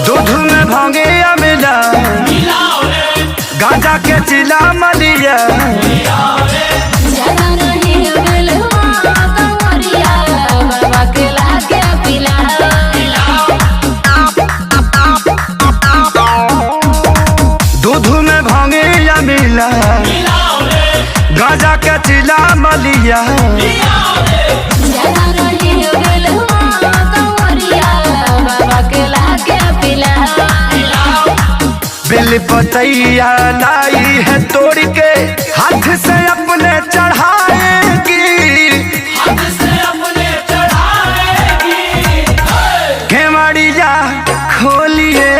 दूध में भांगे या मिला, गांजा के चिला मलिया। दूध में भांगे या मिला, गांजा के चिला मलिया। बेल पतैया लाई है तोड़ के हाथ से अपने चढ़ाएगी, केवड़िया खोलिए